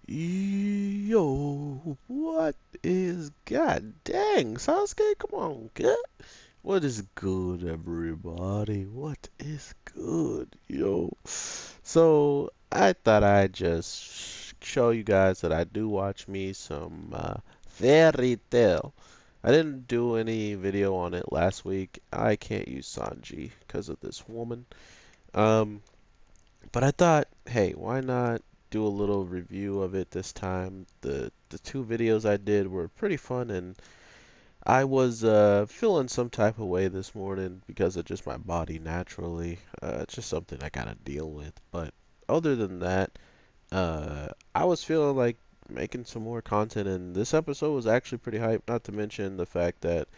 Yo, what is god dang, Sasuke? Come on, good. What is good, everybody? What is good, yo? So I thought I'd just show you guys that I do watch me some fairy tale. I didn't do any video on it last week. I can't use Sanji because of this woman. Um, but I thought, hey, why not do a little review of it this time? The two videos I did were pretty fun, and I was feeling some type of way this morning because of just my body naturally. It's just something I gotta deal with. But other than that, I was feeling like making some more content, and this episode was actually pretty hype. Not to mention the fact that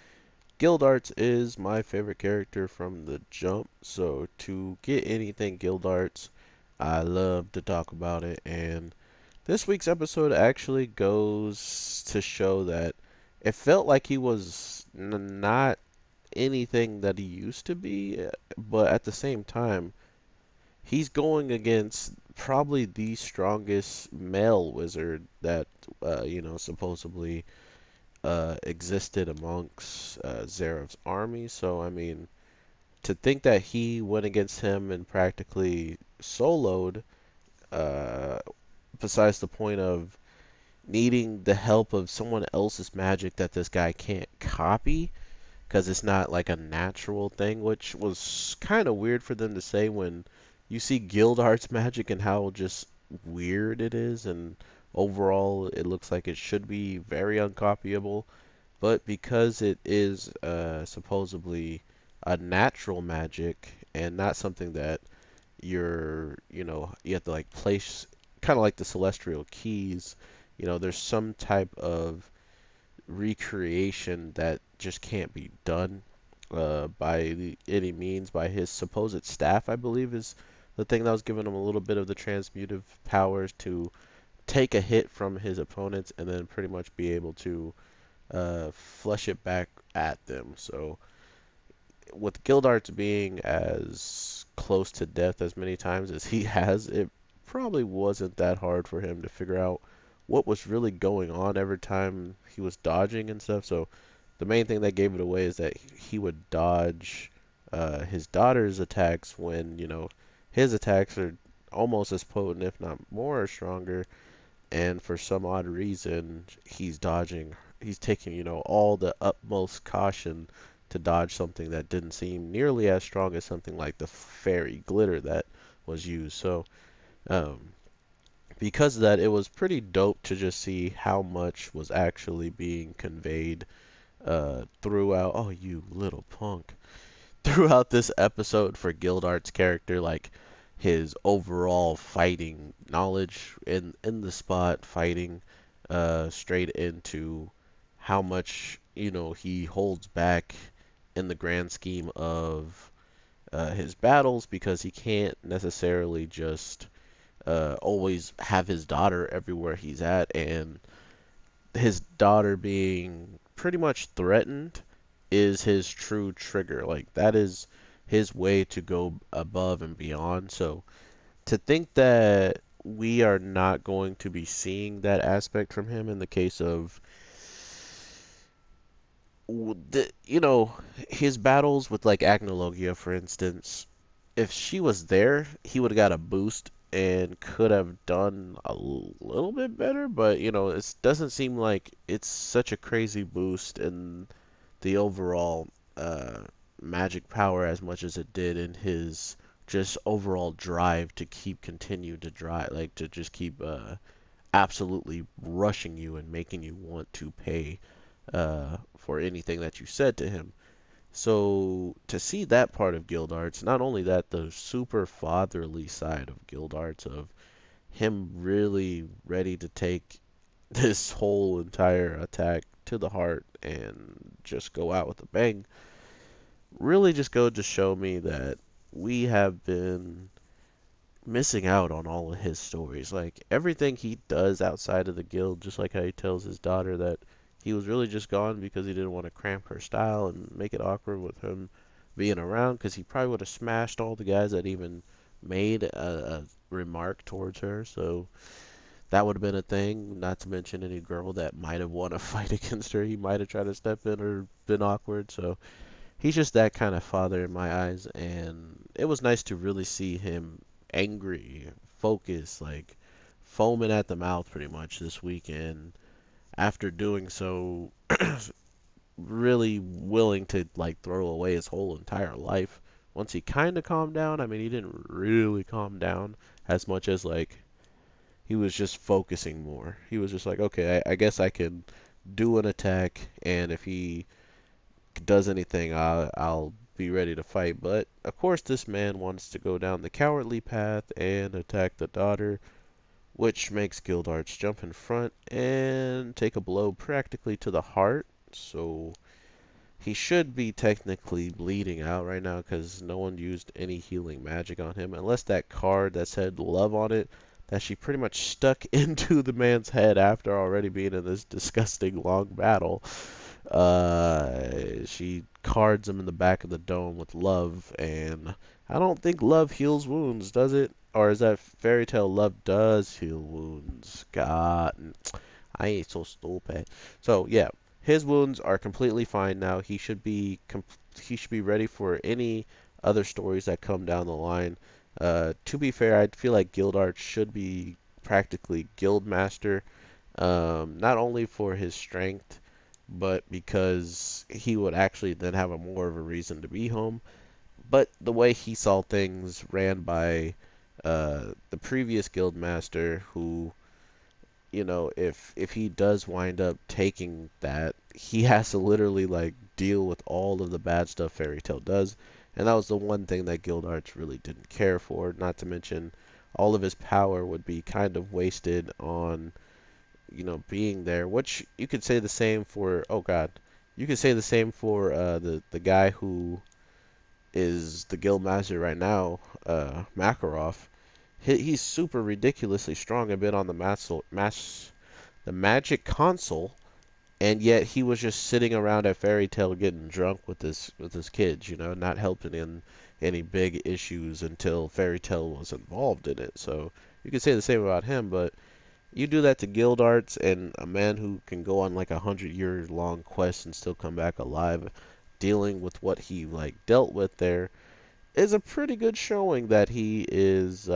Gildarts is my favorite character from the jump. So to get anything Gildarts, I love to talk about it. And this week's episode actually goes to show that it felt like he was not anything that he used to be, but at the same time, he's going against probably the strongest male wizard that supposedly existed amongst Zeref's army. So I mean, to think that he went against him and practically soloed, uh, besides the point of needing the help of someone else's magic that this guy can't copy because it's not like a natural thing, which was kind of weird for them to say when you see Gildart's magic and how just weird it is, and overall it looks like it should be very uncopyable, but because it is supposedly a natural magic and not something that you have to like place, kind of like the celestial keys, there's some type of recreation that just can't be done by any means. By his supposed staff, I believe, is the thing that was giving him a little bit of the transmutive powers to take a hit from his opponents and then pretty much be able to flush it back at them. So with Gildarts being as close to death as many times as he has, it probably wasn't that hard for him to figure out what was really going on every time he was dodging and stuff. So the main thing that gave it away is that he would dodge his daughter's attacks when, his attacks are almost as potent, if not more, or stronger. And for some odd reason, he's taking, all the utmost caution to dodge something that didn't seem nearly as strong as something like the fairy glitter that was used. So, um, because of that, it was pretty dope to just see how much was actually being conveyed throughout. Oh, you little punk! Throughout this episode for Gildart's character, like his overall fighting knowledge in the spot, fighting straight into how much he holds back in the grand scheme of his battles because he can't necessarily just always have his daughter everywhere he's at, and his daughter being pretty much threatened is his true trigger. Like that is his way to go above and beyond. So to think that we are not going to be seeing that aspect from him in the case of his battles with like Agnologia, for instance, if she was there, he would have got a boost and could have done a little bit better. But it doesn't seem like it's such a crazy boost in the overall uh, magic power as much as it did in his just overall drive to continue to drive, like to just keep absolutely rushing you and making you want to pay for anything that you said to him. So to see that part of Gildarts, not only that, the super fatherly side of Gildarts of him really ready to take this whole entire attack to the heart and just go out with a bang, really just go to show me that we have been missing out on all of his stories. Like everything he does outside of the guild, just like how he tells his daughter that he was really just gone because he didn't want to cramp her style and make it awkward with him being around, because he probably would have smashed all the guys that even made a remark towards her. So that would have been a thing. Not to mention any girl that might have won a fight against her. He might have tried to step in or been awkward. So he's just that kind of father in my eyes, and it was nice to really see him angry, focused, like foaming at the mouth pretty much this weekend. After doing so, really willing to like throw away his whole entire life. Once he kind of calmed down, I mean, he didn't really calm down as much as like he was just focusing more. He was just like, okay, I guess I can do an attack, and if he does anything, I'll be ready to fight. But of course, this man wants to go down the cowardly path and attack the daughter, which makes Gildarts jump in front and take a blow practically to the heart. So he should be technically bleeding out right now because no one used any healing magic on him, unless that card that said love on it, that she pretty much stuck into the man's head after already being in this disgusting long battle. She cards him in the back of the dome with love, and I don't think love heals wounds, does it? Or is that fairy tale love does heal wounds? God, I ain't so stupid. So yeah, his wounds are completely fine now. He should be ready for any other stories that come down the line. To be fair, I feel like Gildart should be practically guild master, not only for his strength, but because he would actually then have a more of a reason to be home. But the way he saw things ran by the previous guild master, who, if he does wind up taking that, he has to literally like deal with all of the bad stuff Fairy Tail does, and that was the one thing that Gildarts really didn't care for. Not to mention, all of his power would be kind of wasted on, being there. Which you could say the same for. Oh God, you could say the same for the guy who is the guild master right now, Makarov. He's super ridiculously strong and been on the Magic Console, and yet he was just sitting around at Fairy Tail getting drunk with his kids, not helping in any big issues until Fairy Tail was involved in it. So you could say the same about him, but you do that to Gildarts, and a man who can go on like 100-year long quest and still come back alive, dealing with what he like dealt with there, is a pretty good showing that he is,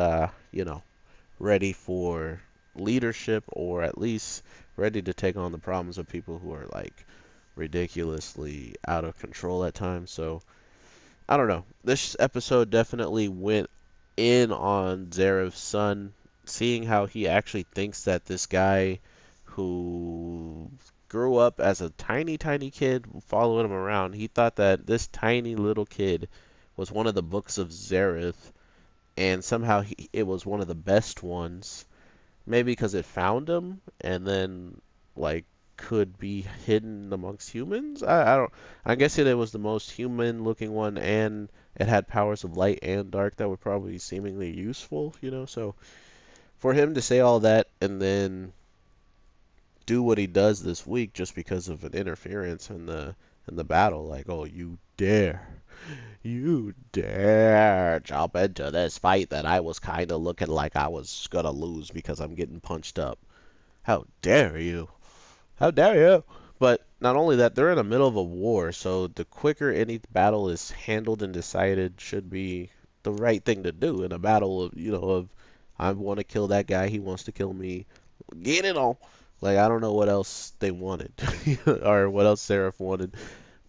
ready for leadership, or at least ready to take on the problems of people who are like ridiculously out of control at times. So I don't know. This episode definitely went in on Zarev's son, seeing how he actually thinks that this guy who grew up as a tiny, tiny kid following him around, he thought that this tiny little kid was one of the books of Zareth, and somehow it was one of the best ones. Maybe because it found him and then like could be hidden amongst humans. I don't. I'm guessing it was the most human looking one, and it had powers of light and dark that were probably seemingly useful. So for him to say all that and then do what he does this week just because of an interference in the battle, like, oh, you dare jump into this fight that I was kind of looking like I was gonna lose because I'm getting punched up. How dare you? How dare you? But not only that, they're in the middle of a war, so the quicker any battle is handled and decided should be the right thing to do in a battle of I want to kill that guy, he wants to kill me. Get it on. Like, I don't know what else they wanted or what else Seraph wanted.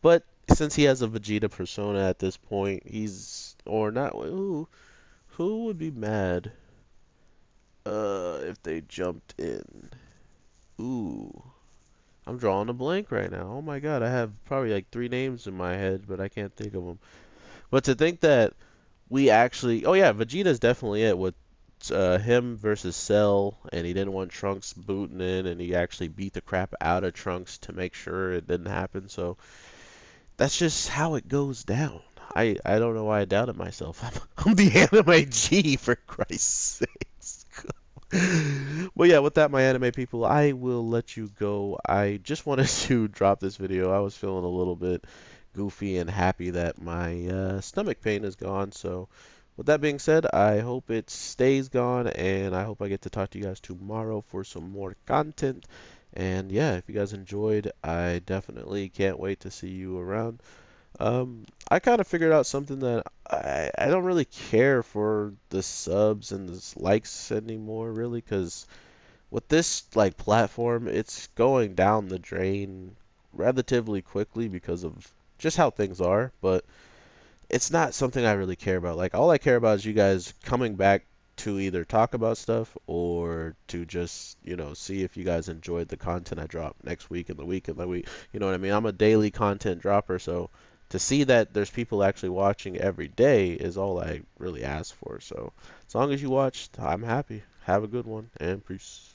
But since he has a Vegeta persona at this point, he's or not. Who would be mad if they jumped in? Ooh. I'm drawing a blank right now. Oh my god, I have probably like three names in my head, but I can't think of them. But to think that we actually, oh yeah, Vegeta's definitely it with him versus Cell, and he didn't want Trunks booting in, and he actually beat the crap out of Trunks to make sure it didn't happen. So that's just how it goes down. I don't know why I doubted myself. I'm the anime G, for Christ's sakes. But yeah, with that, my anime people, I will let you go. I just wanted to drop this video. I was feeling a little bit goofy and happy that my stomach pain is gone. So with that being said, I hope it stays gone, and I hope I get to talk to you guys tomorrow for some more content. And yeah, if you guys enjoyed, I definitely can't wait to see you around. I kind of figured out something that I don't really care for the subs and the likes anymore, really, because with this like platform, it's going down the drain relatively quickly because of just how things are. But it's not something I really care about. Like all I care about is you guys coming back to either talk about stuff or to just, see if you guys enjoyed the content I drop next week and the week and the week. You know what I mean? I'm a daily content dropper, so to see that there's people actually watching every day is all I really ask for. So as long as you watched, I'm happy. Have a good one and peace.